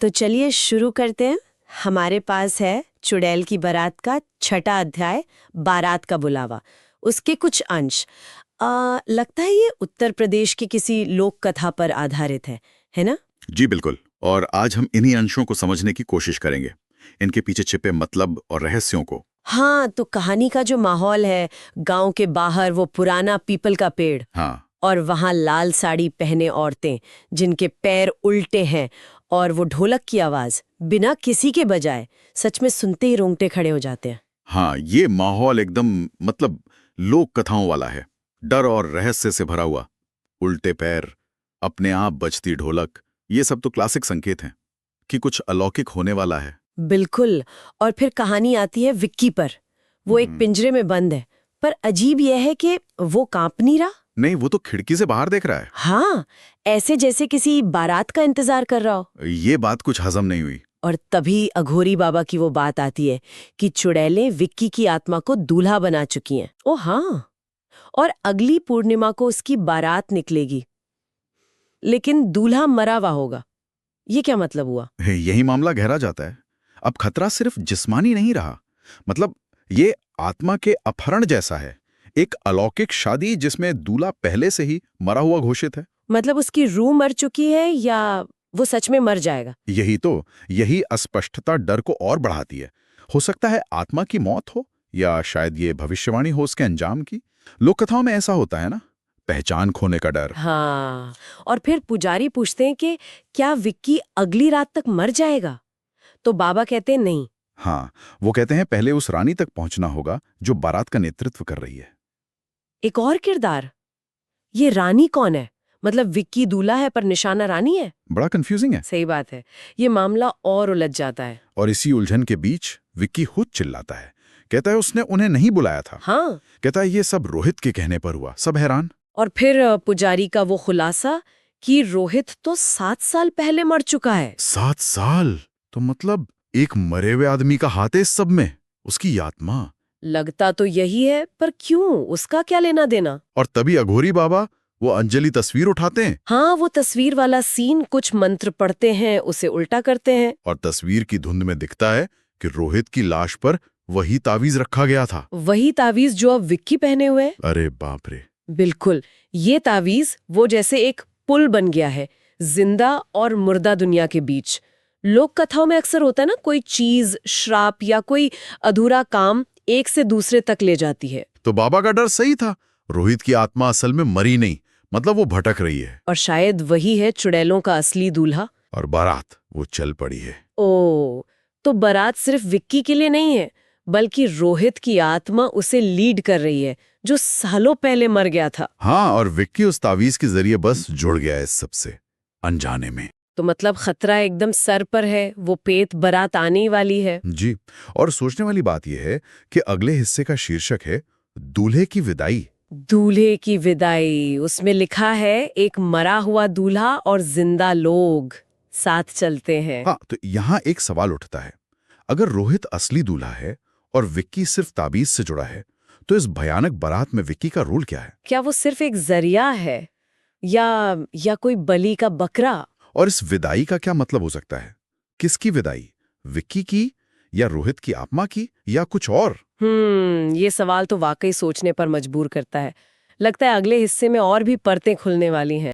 तो चलिए शुरू करते हैं। हमारे पास है चुड़ैल की बारात का 6वां अध्याय, बारात का बुलावा। उसके कुछ अंश लगता है ये उत्तर प्रदेश की किसी लोक कथा पर आधारित है ना? जी बिल्कुल। और आज हम इन्हीं अंशों को समझने की कोशिश करेंगे, इनके पीछे छिपे मतलब और रहस्यों को। हाँ, तो कहानी का जो माहौल है, गांव के बाहर वो पुराना पीपल का पेड़, हाँ, और वहाँ लाल साड़ी पहने औरतें जिनके पैर उल्टे हैं, और वो ढोलक की आवाज बिना किसी के बजाए, सच में सुनते ही रोंगटे खड़े हो जाते हैं। हाँ, ये माहौल एकदम मतलब लोक कथाओं वाला है, डर और रहस्य से भरा हुआ। उल्टे पैर, अपने आप बजती ढोलक, ये सब तो क्लासिक संकेत हैं कि कुछ अलौकिक होने वाला है। बिल्कुल। और फिर कहानी आती है विक्की पर। वो एक पिंजरे में बंद है, पर अजीब यह है कि वो कांप नहीं रहा। नहीं, वो तो खिड़की से बाहर देख रहा है। हाँ, ऐसे जैसे किसी बारात का इंतजार कर रहा हो। ये बात कुछ हजम नहीं हुई। और तभी अघोरी बाबा की वो बात आती है कि चुड़ैलें विक्की की आत्मा को दूल्हा बना चुकी हैं। ओ हाँ, और अगली पूर्णिमा को उसकी बारात निकलेगी, लेकिन दूल्हा मरा हुआ होगा। ये क्या मतलब हुआ? यही मामला गहरा जाता है। अब खतरा सिर्फ जिस्मानी नहीं रहा, मतलब ये आत्मा के अपहरण जैसा है। एक अलौकिक शादी जिसमें दूल्हा पहले से ही मरा हुआ घोषित है। मतलब उसकी रूह मर चुकी है या वो सच में मर जाएगा? यही अस्पष्टता डर को और बढ़ाती है। हो सकता है आत्मा की मौत हो, या शायद ये भविष्यवाणी हो उसके अंजाम की। लोक कथाओं में ऐसा होता है ना, पहचान खोने का डर। हाँ, और फिर पुजारी पूछते हैं कि क्या विक्की अगली रात तक मर जाएगा? तो बाबा कहते हैं नहीं। हाँ, वो कहते हैं पहले उस रानी तक पहुंचना होगा जो बारात का नेतृत्व कर रही है। एक और किरदार, ये रानी कौन है? मतलब विक्की दूल्हा है पर निशाना रानी है। बड़ा कंफ्यूजिंग है। सही बात है, ये मामला और उलझ जाता है। और इसी उलझन के बीच विक्की खुद चिल्लाता है, कहता है उसने उन्हें नहीं बुलाया था। हाँ, कहता है ये सब रोहित के कहने पर हुआ। सब हैरान। और फिर पुजारी का वो खुलासा कि रोहित तो 7 साल पहले मर चुका है। 7 साल? तो मतलब एक मरे हुए आदमी का हाथ है इस सब में, उसकी आत्मा। लगता तो यही है, पर क्यों? उसका क्या लेना देना? और तभी अघोरी बाबा वो अंजलि तस्वीर उठाते हैं। हाँ, वो तस्वीर वाला सीन, कुछ मंत्र पढ़ते हैं, उसे उल्टा करते हैं। और तस्वीर की धुंध में दिखता है कि रोहित की लाश पर वही तावीज रखा गया था। वही तावीज जो अब विक्की पहने हुए है। अरे बाप रे। बिल्कुल, ये तावीज वो जैसे एक पुल बन गया है जिंदा और मुर्दा दुनिया के बीच। लोक कथाओं में अक्सर होता है ना, कोई चीज, श्राप या कोई अधूरा काम एक से दूसरे तक ले जाती है। तो बाबा का डर सही था, रोहित की आत्मा असल में मरी नहीं, मतलब वो भटक रही है। और शायद वही है चुड़ैलों का असली दूल्हा। और बारात वो चल पड़ी है। ओ, तो बारात सिर्फ विक्की के लिए नहीं है, बल्कि रोहित की आत्मा उसे लीड कर रही है, जो सालों पहले मर गया था। हाँ, और विक्की उस तावीज के जरिए बस जुड़ गया है इस सबसे, अनजाने में। तो मतलब खतरा एकदम सर पर है, वो पेट बारात आने ही वाली है। जी। और सोचने वाली बात यह है कि अगले हिस्से का शीर्षक है दूल्हे की विदाई। दूल्हे की विदाई, उसमें लिखा है एक मरा हुआ दूल्हा और जिंदा लोग साथ चलते हैं। हाँ, तो यहाँ एक सवाल उठता है, अगर रोहित असली दूल्हा है और विक्की सिर्फ ताबीज से जुड़ा है, तो इस भयानक बारात में विक्की का रोल क्या है? क्या वो सिर्फ एक जरिया है या कोई बलि का बकरा? और इस विदाई का क्या मतलब हो सकता है? किसकी विदाई, विक्की की, या रोहित की आत्मा की, या कुछ और? ये सवाल तो वाकई सोचने पर मजबूर करता है। लगता है अगले हिस्से में और भी परतें खुलने वाली हैं।